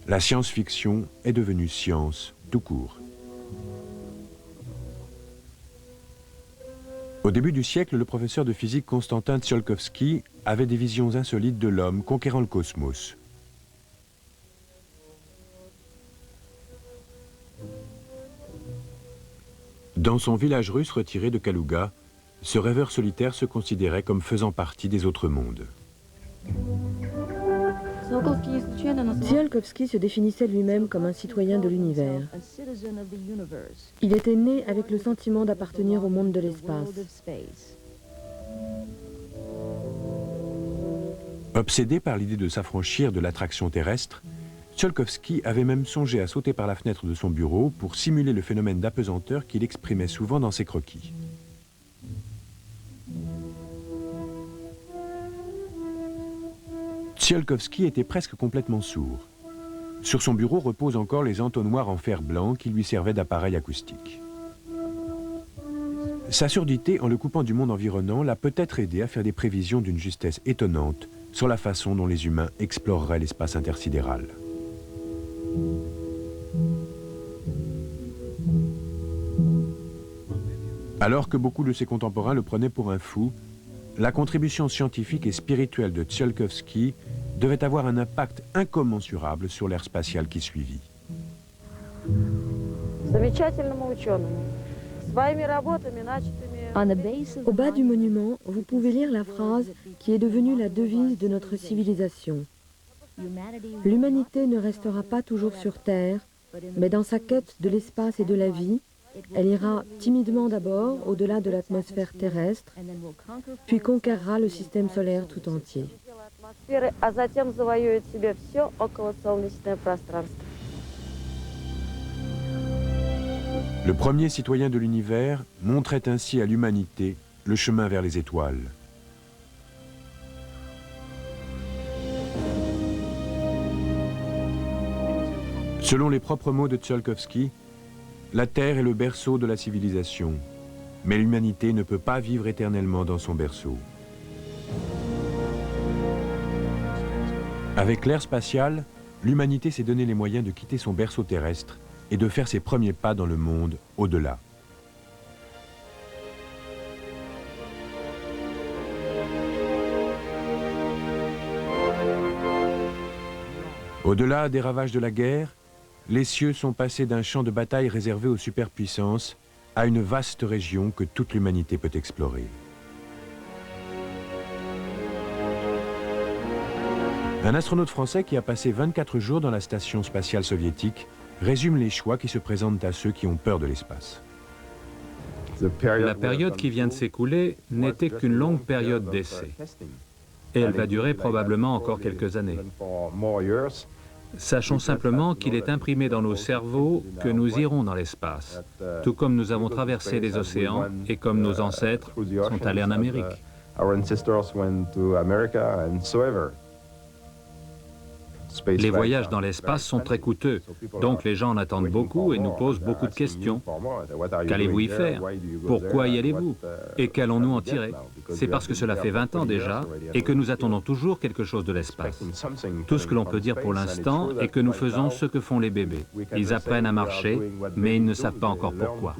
La science-fiction est devenue science tout court. Au début du siècle, le professeur de physique Konstantin Tsiolkovsky avait des visions insolites de l'homme conquérant le cosmos. Dans son village russe retiré de Kalouga, ce rêveur solitaire se considérait comme faisant partie des autres mondes. Tsiolkovsky se définissait lui-même comme un citoyen de l'univers. Il était né avec le sentiment d'appartenir au monde de l'espace. Obsédé par l'idée de s'affranchir de l'attraction terrestre, Tsiolkovsky avait même songé à sauter par la fenêtre de son bureau pour simuler le phénomène d'apesanteur qu'il exprimait souvent dans ses croquis. Tsiolkovsky était presque complètement sourd. Sur son bureau reposent encore les entonnoirs en fer blanc qui lui servaient d'appareil acoustique. Sa surdité, en le coupant du monde environnant, l'a peut-être aidé à faire des prévisions d'une justesse étonnante sur la façon dont les humains exploreraient l'espace intersidéral. Alors que beaucoup de ses contemporains le prenaient pour un fou, la contribution scientifique et spirituelle de Tsiolkovsky devait avoir un impact incommensurable sur l'ère spatiale qui suivit. Au bas du monument, vous pouvez lire la phrase qui est devenue la devise de notre civilisation. L'humanité ne restera pas toujours sur Terre, mais dans sa quête de l'espace et de la vie, elle ira timidement d'abord au-delà de l'atmosphère terrestre, puis conquérera le système solaire tout entier. Le premier citoyen de l'univers montrait ainsi à l'humanité le chemin vers les étoiles. Selon les propres mots de Tsiolkovsky, la Terre est le berceau de la civilisation, mais l'humanité ne peut pas vivre éternellement dans son berceau. Avec l'ère spatiale, l'humanité s'est donné les moyens de quitter son berceau terrestre et de faire ses premiers pas dans le monde au-delà. Au-delà des ravages de la guerre, les cieux sont passés d'un champ de bataille réservé aux superpuissances à une vaste région que toute l'humanité peut explorer. Un astronaute français qui a passé 24 jours dans la station spatiale soviétique résume les choix qui se présentent à ceux qui ont peur de l'espace. La période qui vient de s'écouler n'était qu'une longue période d'essai. Et elle va durer probablement encore quelques années. Sachons simplement qu'il est imprimé dans nos cerveaux que nous irons dans l'espace, tout comme nous avons traversé les océans et comme nos ancêtres sont allés en Amérique. Les voyages dans l'espace sont très coûteux, donc les gens en attendent beaucoup et nous posent beaucoup de questions. Qu'allez-vous y faire? Pourquoi y allez-vous? Et qu'allons-nous en tirer? C'est parce que cela fait 20 ans déjà et que nous attendons toujours quelque chose de l'espace. Tout ce que l'on peut dire pour l'instant est que nous faisons ce que font les bébés. Ils apprennent à marcher, mais ils ne savent pas encore pourquoi.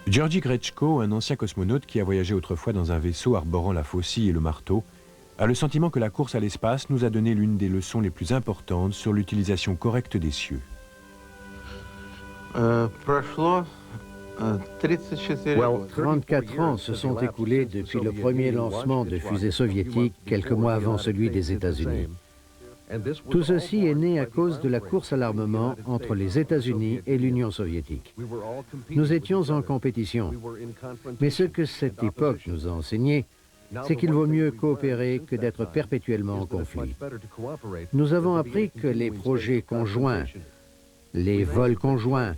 Georgi Grechko, un ancien cosmonaute qui a voyagé autrefois dans un vaisseau arborant la faucille et le marteau, a le sentiment que la course à l'espace nous a donné l'une des leçons les plus importantes sur l'utilisation correcte des cieux. 34 ans se sont écoulés depuis le premier lancement de fusées soviétiques, quelques mois avant celui des États-Unis. Tout ceci est né à cause de la course à l'armement entre les États-Unis et l'Union soviétique. Nous étions en compétition, mais ce que cette époque nous a enseigné, c'est qu'il vaut mieux coopérer que d'être perpétuellement en conflit. Nous avons appris que les projets conjoints, les vols conjoints,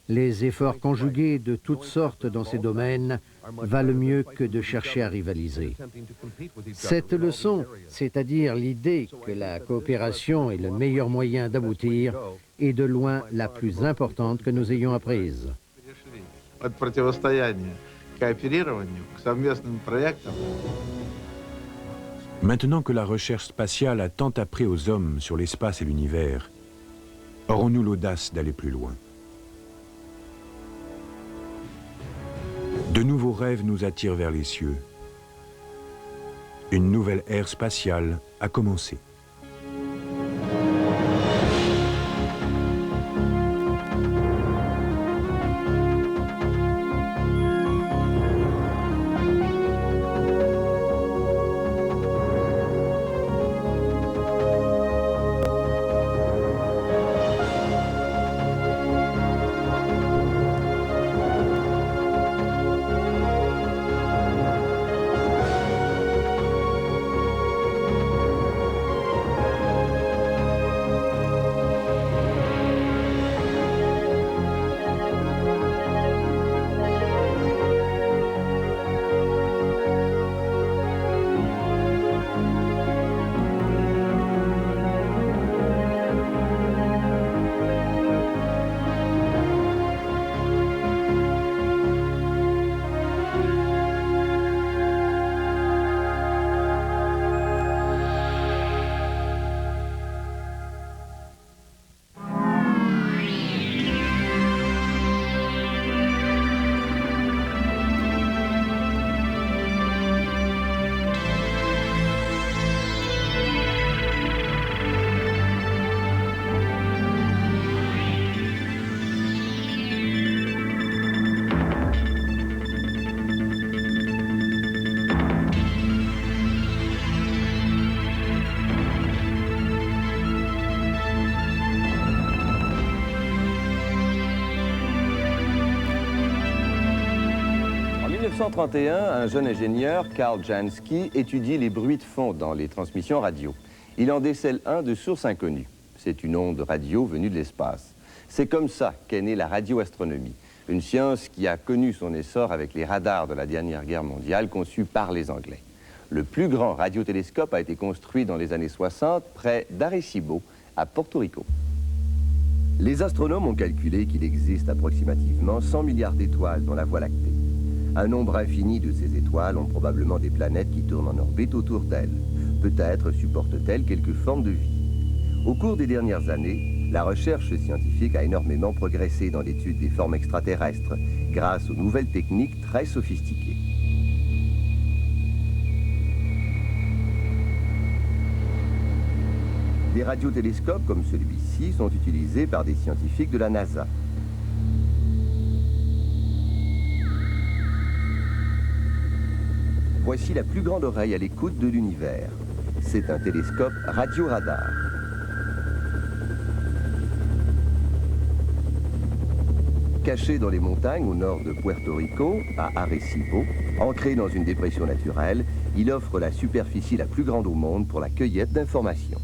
les efforts conjugués de toutes sortes dans ces domaines valent mieux que de chercher à rivaliser. Cette leçon, c'est-à-dire l'idée que la coopération est le meilleur moyen d'aboutir, est de loin la plus importante que nous ayons apprise. Maintenant que la recherche spatiale a tant appris aux hommes sur l'espace et l'univers, aurons-nous l'audace d'aller plus loin? De nouveaux rêves nous attirent vers les cieux. Une nouvelle ère spatiale a commencé. En 1931, un jeune ingénieur, Karl Jansky, étudie les bruits de fond dans les transmissions radio. Il en décèle un de source inconnue. C'est une onde radio venue de l'espace. C'est comme ça qu'est née la radioastronomie, une science qui a connu son essor avec les radars de la dernière guerre mondiale conçus par les Anglais. Le plus grand radiotélescope a été construit dans les années 60 près d'Arecibo, à Porto Rico. Les astronomes ont calculé qu'il existe approximativement 100 milliards d'étoiles dans la Voie lactée. Un nombre infini de ces étoiles ont probablement des planètes qui tournent en orbite autour d'elles. Peut-être supportent-elles quelques formes de vie. Au cours des dernières années, la recherche scientifique a énormément progressé dans l'étude des formes extraterrestres grâce aux nouvelles techniques très sophistiquées. Des radiotélescopes comme celui-ci sont utilisés par des scientifiques de la NASA. Voici la plus grande oreille à l'écoute de l'univers. C'est un télescope radioradar. Caché dans les montagnes au nord de Puerto Rico, à Arecibo, ancré dans une dépression naturelle, il offre la superficie la plus grande au monde pour la cueillette d'informations.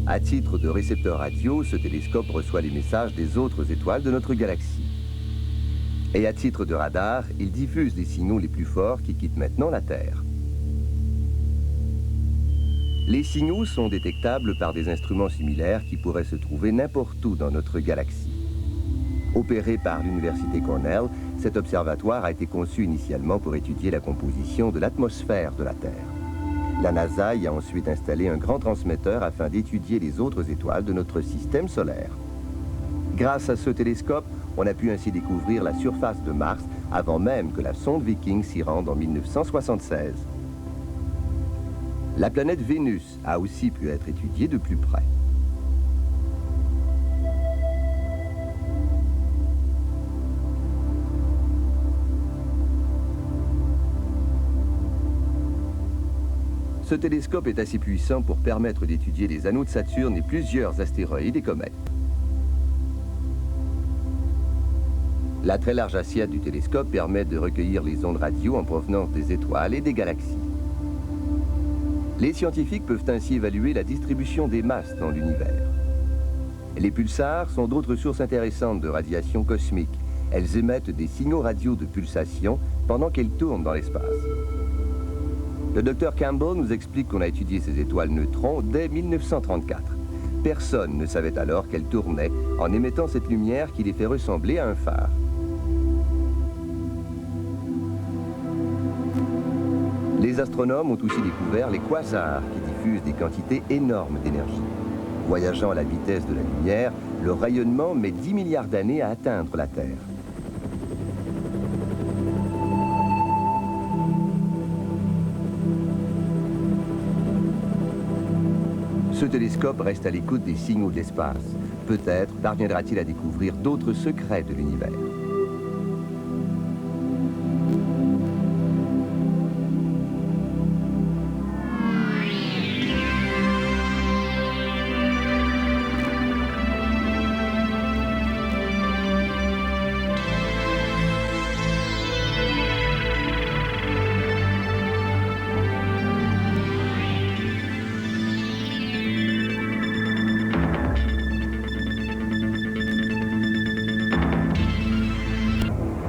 À titre de récepteur radio, ce télescope reçoit les messages des autres étoiles de notre galaxie. Et à titre de radar, il diffuse les signaux les plus forts qui quittent maintenant la Terre. Les signaux sont détectables par des instruments similaires qui pourraient se trouver n'importe où dans notre galaxie. Opéré par l'Université Cornell, cet observatoire a été conçu initialement pour étudier la composition de l'atmosphère de la Terre. La NASA y a ensuite installé un grand transmetteur afin d'étudier les autres étoiles de notre système solaire. Grâce à ce télescope, on a pu ainsi découvrir la surface de Mars avant même que la sonde Viking s'y rende en 1976. La planète Vénus a aussi pu être étudiée de plus près. Ce télescope est assez puissant pour permettre d'étudier les anneaux de Saturne et plusieurs astéroïdes et comètes. La très large assiette du télescope permet de recueillir les ondes radio en provenance des étoiles et des galaxies. Les scientifiques peuvent ainsi évaluer la distribution des masses dans l'univers. Les pulsars sont d'autres sources intéressantes de radiation cosmique. Elles émettent des signaux radio de pulsation pendant qu'elles tournent dans l'espace. Le docteur Campbell nous explique qu'on a étudié ces étoiles neutrons dès 1934. Personne ne savait alors qu'elles tournaient en émettant cette lumière qui les fait ressembler à un phare. Les astronomes ont aussi découvert les quasars qui diffusent des quantités énormes d'énergie. Voyageant à la vitesse de la lumière, leur rayonnement met 10 milliards d'années à atteindre la Terre. Ce télescope reste à l'écoute des signaux de l'espace. Peut-être parviendra-t-il à découvrir d'autres secrets de l'univers.